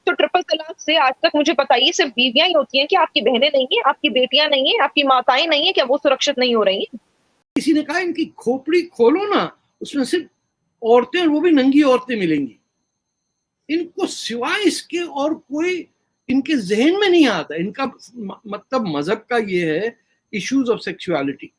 तो ट्रिपल तलाक से आज तक मुझे बताइए सिर्फ बीवियां ही होती हैं कि आपकी बहनें नहीं है, आपकी बेटियां नहीं है, आपकी माताएं नहीं है, क्या वो सुरक्षित नहीं हो रही हैं? किसी ने कहा इनकी खोपड़ी खोलो ना, उसमें सिर्फ औरतें और वो भी नंगी औरतें मिलेंगी। इनको सिवाय इसके और कोई इनके जहन में नहीं आता। इनका मतलब मजहब का ये है इश्यूज ऑफ सेक्सुअलिटी।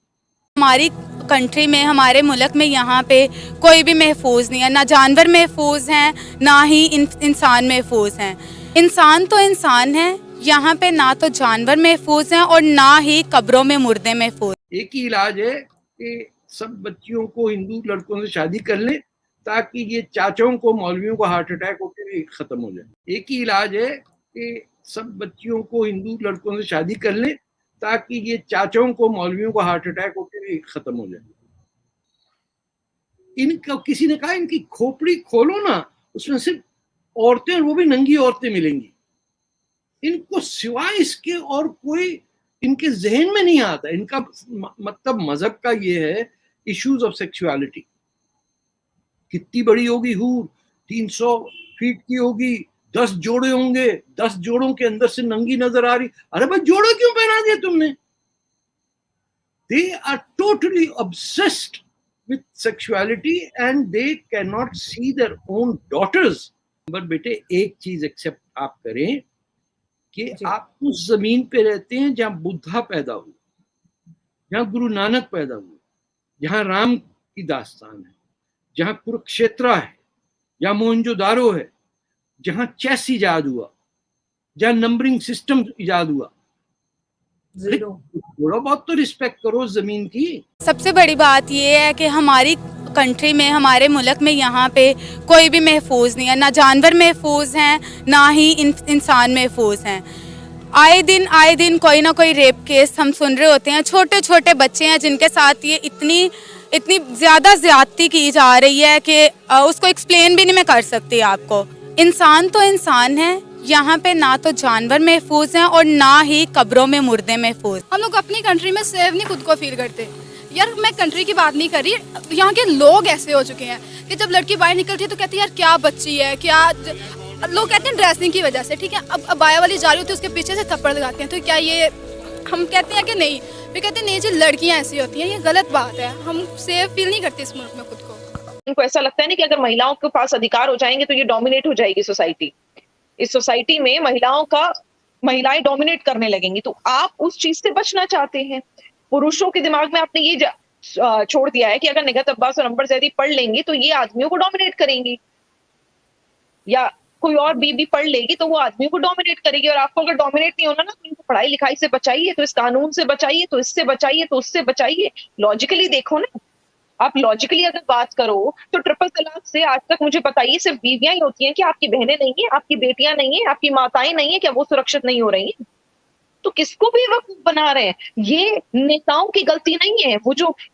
हमारी कंट्री में, हमारे मुल्क में यहाँ पे कोई भी महफूज नहीं है, ना जानवर महफूज हैं, ना ही इंसान महफूज हैं। इंसान तो इंसान है, यहाँ पे ना तो जानवर महफूज हैं और ना ही कब्रों में मुर्दे महफूज। एक ही इलाज है कि सब बच्चियों को हिंदू लड़कों से शादी कर लें ताकि ये चाचाओं को, मौलवियों को हार्ट अटैक होकर भी खत्म हो जाए। एक ही इलाज है कि सब बच्चियों को हिंदू लड़कों से शादी कर लें ताकि ये चाचाओं को, मौलवियों को हार्ट अटैक होकर भी खत्म हो जाए। इनको किसी ने कहा इनकी खोपड़ी खोलो ना, उसमें सिर्फ औरतें और वो भी नंगी औरतें मिलेंगी। इनको सिवाय इसके और कोई इनके जहन में नहीं आता। इनका मतलब मजहब का ये है इश्यूज ऑफ सेक्सुअलिटी। कितनी बड़ी होगी हूर? 300 फीट की होगी, 10 जोड़े होंगे, 10 जोड़ों के अंदर से नंगी नजर आ रही। अरे भाई जोड़े क्यों पहना दिए तुमने? They are totally obsessed with sexuality and they can not see their own daughters. But बेटे एक चीज एक्सेप्ट आप करें कि आप उस जमीन पे रहते हैं जहां बुद्धा पैदा हुआ, जहां गुरु नानक पैदा हुआ, जहां राम की दास्तान है, जहां कुरुक्षेत्र है, जहां मोहनजोदारो है, जहां चेस इजाद हुआ, जहां नंबरिंग सिस्टम इजाद हुआ। थोड़ा बहुत तो रिस्पेक्ट करो जमीन की। सबसे बड़ी बात ये है कि हमारी कंट्री में, हमारे मुल्क में यहाँ पे कोई भी महफूज नहीं है, ना जानवर महफूज हैं, ना ही इंसान महफूज हैं। आए दिन कोई ना कोई रेप केस हम सुन रहे होते हैं। छोटे छोटे बच्चे हैं जिनके साथ ये इतनी ज़्यादा ज़्यादती की जा रही है कि उसको एक्सप्लेन भी नहीं मैं कर सकती आपको। इंसान तो इंसान है, यहाँ पे ना तो जानवर महफूज हैं और ना ही कब्रों में मुर्दे महफूज। हम लोग अपनी कंट्री में सेफ नहीं खुद को फील करते। यार मैं कंट्री की बात नहीं कर रही, यहाँ के लोग ऐसे हो चुके हैं कि जब लड़की बाहर निकलती है तो कहती है यार क्या बच्ची है, क्या लोग कहते हैं ड्रेसिंग की वजह से, ठीक है। अब अबाया वाली जा रही होती है उसके पीछे से थप्पड़ लगाते हैं, तो क्या ये हम कहते हैं कि नहीं? फिर कहते हैं नहीं जी लड़कियाँ ऐसी होती हैं, ये गलत बात है। हम सेफ फील नहीं करते इस मुल्क में खुद को। इनको ऐसा लगता है ना कि अगर महिलाओं के पास अधिकार हो जाएंगे तो ये डोमिनेट हो जाएगी सोसाइटी। इस सोसाइटी में महिलाएं डोमिनेट करने लगेंगी। तो आप उस चीज से बचना चाहते हैं। पुरुषों के दिमाग में आपने ये छोड़ दिया है कि अगर निगहत अब्बास और अंबर ज़ैदी पढ़ लेंगी तो ये आदमियों को डोमिनेट करेंगी, या कोई और बीबी पढ़ लेगी तो वो आदमियों को डोमिनेट करेगी। और आपको अगर डोमिनेट नहीं होना ना तो इनको पढ़ाई लिखाई से बचाइए, तो इस कानून से बचाइए, तो इससे बचाइए, तो उससे बचाइए। लॉजिकली देखो ना, आप लॉजिकली अगर बात करो तो ट्रिपल तलाक से आज तक मुझे बताइए सिर्फ बीवियां ही होती हैं कि आपकी बहनें नहीं है, आपकी बेटियां नहीं है, आपकी माताएं नहीं है, क्या वो सुरक्षित नहीं हो रही हैं? तो किसको बेवकूफ बना रहे हैं? ये नेताओं की गलती नहीं है।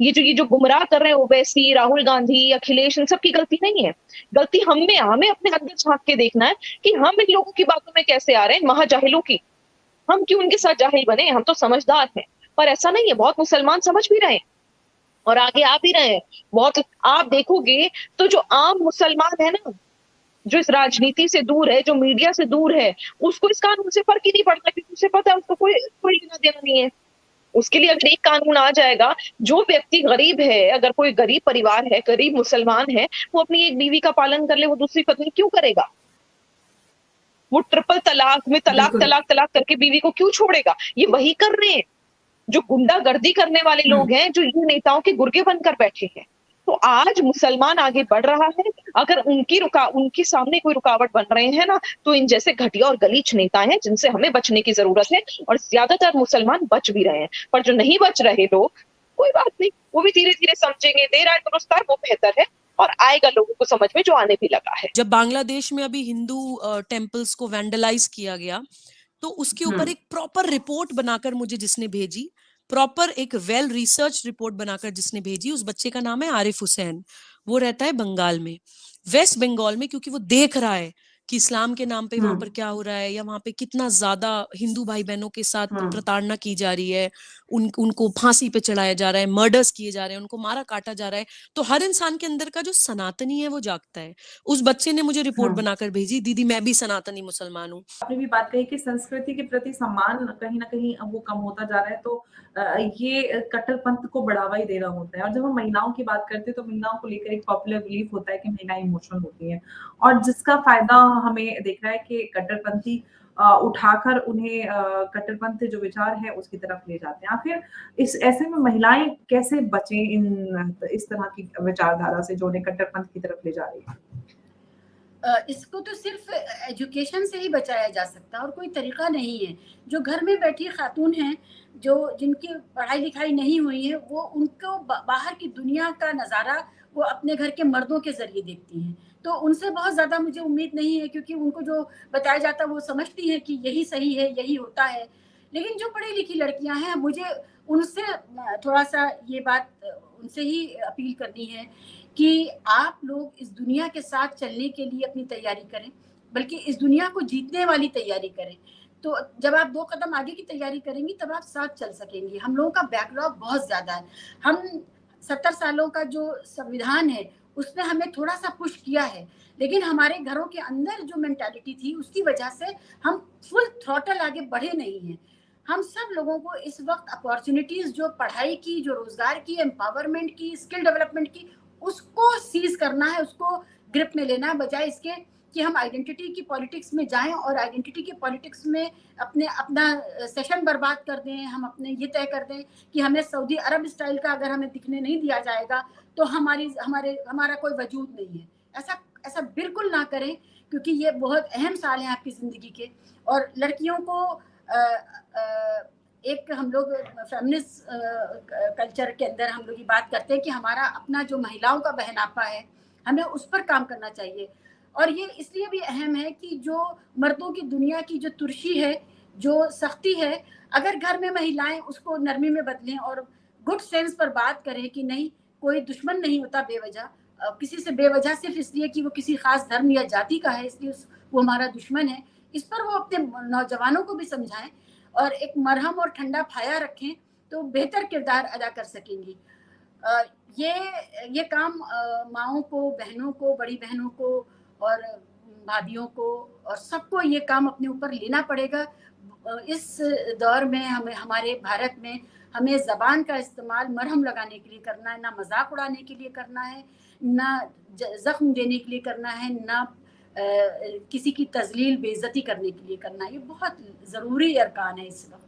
ये जो गुमराह कर रहे हैं ओवैसी, राहुल गांधी, अखिलेश, इन सब की गलती नहीं है। गलती हमें अपने अंदर झांक के देखना है कि हम इन लोगों की बातों में कैसे आ रहे हैं, महाजाहिलों की। हम क्यों उनके साथ जाहिल बने? हम तो समझदार हैं। पर ऐसा नहीं है, बहुत मुसलमान समझ भी रहे हैं और आगे आ भी रहे हैं बहुत। आप देखोगे तो जो आम मुसलमान है ना, जो इस राजनीति से दूर है, जो मीडिया से दूर है, उसको इस कानून से फर्क ही नहीं पड़ता, क्योंकि उसे पता है उसको कोई लेना देना नहीं है। उसके लिए अगर एक कानून आ जाएगा, जो व्यक्ति गरीब है, अगर कोई गरीब परिवार है, गरीब मुसलमान है, वो अपनी एक बीवी का पालन कर ले, वो दूसरी पत्नी क्यों करेगा? वो ट्रिपल तलाक में तलाक तलाक तलाक करके बीवी को क्यों छोड़ेगा? ये वही कर रहे हैं जो गुंडागर्दी करने वाले लोग हैं, जो ये नेताओं के गुर्गे बनकर बैठे हैं। तो आज मुसलमान आगे बढ़ रहा है। अगर उनके सामने कोई रुकावट बन रहे हैं ना, तो इन जैसे घटिया और गलीच नेता हैं जिनसे हमें बचने की जरूरत है। और ज्यादातर मुसलमान बच भी रहे हैं, पर जो नहीं बच रहे लोग, कोई बात नहीं, वो भी धीरे धीरे समझेंगे। देर आए दुरुस्त आए, वो बेहतर है, और आएगा लोगों को समझ में, जो आने भी लगा है। जब बांग्लादेश में अभी हिंदू टेम्पल्स को वैंडलाइज किया गया, तो उसके ऊपर एक प्रॉपर रिपोर्ट बनाकर मुझे जिसने भेजी, प्रॉपर एक वेल रिसर्च रिपोर्ट बनाकर जिसने भेजी, उस बच्चे का नाम है आरिफ हुसैन। वो रहता है बंगाल में, वेस्ट बंगाल में, क्योंकि वो देख रहा है कि इस्लाम के नाम पे वहां पर क्या हो रहा है, या वहां पे कितना ज्यादा हिंदू भाई बहनों के साथ प्रताड़ना की जा रही है, उनको फांसी पे चढ़ाया जा रहा है, मर्डर्स किए जा रहे हैं, उनको मारा काटा जा रहा है। तो हर इंसान के अंदर का जो सनातनी है वो जागता है। उस बच्चे ने मुझे रिपोर्ट बनाकर भेजी, दीदी मैं भी सनातनी मुसलमान हूँ। आपने भी बात कही कि संस्कृति के प्रति सम्मान कहीं ना कहीं वो कम होता जा रहा है, तो ये कट्टरपंथ को बढ़ावा ही दे रहा होता है। और जब हम महिलाओं की बात करते हैं तो महिलाओं को लेकर एक पॉपुलर बिलीफ होता है कि महिलाएं इमोशनल होती हैं, और जिसका फायदा हमें दिख रहा है कि कट्टरपंथी उठाकर उन्हें कट्टरपंथ जो विचार है उसकी तरफ ले जाते हैं। आखिर इस ऐसे में महिलाएं कैसे बचें इस तरह की विचारधारा से जो उन्हें कट्टरपंथ की तरफ ले जा रही है? इसको तो सिर्फ एजुकेशन से ही बचाया जा सकता है और कोई तरीका नहीं है। जो घर में बैठी खातून हैं, जो जिनकी पढ़ाई लिखाई नहीं हुई है, वो उनको बाहर की दुनिया का नज़ारा वो अपने घर के मर्दों के ज़रिए देखती हैं। तो उनसे बहुत ज़्यादा मुझे उम्मीद नहीं है, क्योंकि उनको जो बताया जाता है वो समझती हैं कि यही सही है, यही होता है। लेकिन जो पढ़ी लिखी लड़कियां हैं, मुझे उनसे थोड़ा-सा ये बात उनसे ही अपील करनी है कि आप लोग इस दुनिया के साथ चलने के लिए अपनी तैयारी करें, बल्कि इस दुनिया को जीतने वाली तैयारी करें। तो जब आप 2 कदम आगे की तैयारी करेंगी तब आप साथ चल सकेंगी। हम लोगों का बैकलॉग बहुत ज़्यादा है। हम 70 सालों का जो संविधान है उसने हमें थोड़ा-सा पुश किया है, लेकिन हमारे घरों के अंदर जो मेंटालिटी थी उसकी वजह से हम फुल थ्रॉटल आगे बढ़े नहीं हैं। हम सब लोगों को इस वक़्त अपॉर्च्युनिटीज़ जो पढ़ाई की, जो रोज़गार की, एम्पावरमेंट की, स्किल डेवलपमेंट की, उसको सीज करना है, उसको ग्रिप में लेना है, बजाय इसके कि हम आइडेंटिटी की पॉलिटिक्स में जाएं और आइडेंटिटी की पॉलिटिक्स में अपना सेशन बर्बाद कर दें। हम अपने ये तय कर दें कि हमें सऊदी अरब स्टाइल का अगर हमें दिखने नहीं दिया जाएगा तो हमारा कोई वजूद नहीं है। ऐसा बिल्कुल ना करें, क्योंकि ये बहुत अहम साल हैं आपकी ज़िंदगी के। और लड़कियों को एक हम लोग फेमिनिस्ट कल्चर के अंदर हम लोग ये बात करते हैं कि हमारा अपना जो महिलाओं का बहनापा है, हमें उस पर काम करना चाहिए। और ये इसलिए भी अहम है कि जो मर्दों की दुनिया की जो तुर्शी है, जो सख्ती है, अगर घर में महिलाएं उसको नरमी में बदलें और गुड सेंस पर बात करें कि नहीं, कोई दुश्मन नहीं होता बेवजह, किसी से बेवजह सिर्फ इसलिए कि वो किसी खास धर्म या जाति का है इसलिए वो हमारा दुश्मन है। इस पर वो अपने नौजवानों को भी समझाएं और एक मरहम और ठंडा फाया रखें, तो बेहतर किरदार अदा कर सकेंगी। ये काम माओं को, बहनों को, बड़ी बहनों को और भाभियों को और सबको ये काम अपने ऊपर लेना पड़ेगा। इस दौर में हमारे भारत में हमें ज़बान का इस्तेमाल मरहम लगाने के लिए करना है, ना मजाक उड़ाने के लिए करना है, ना जख्म देने के लिए करना है, ना किसी की तजलील बेइज्जती करने के लिए करना है। ये बहुत ज़रूरी अरकान है इस वक्त।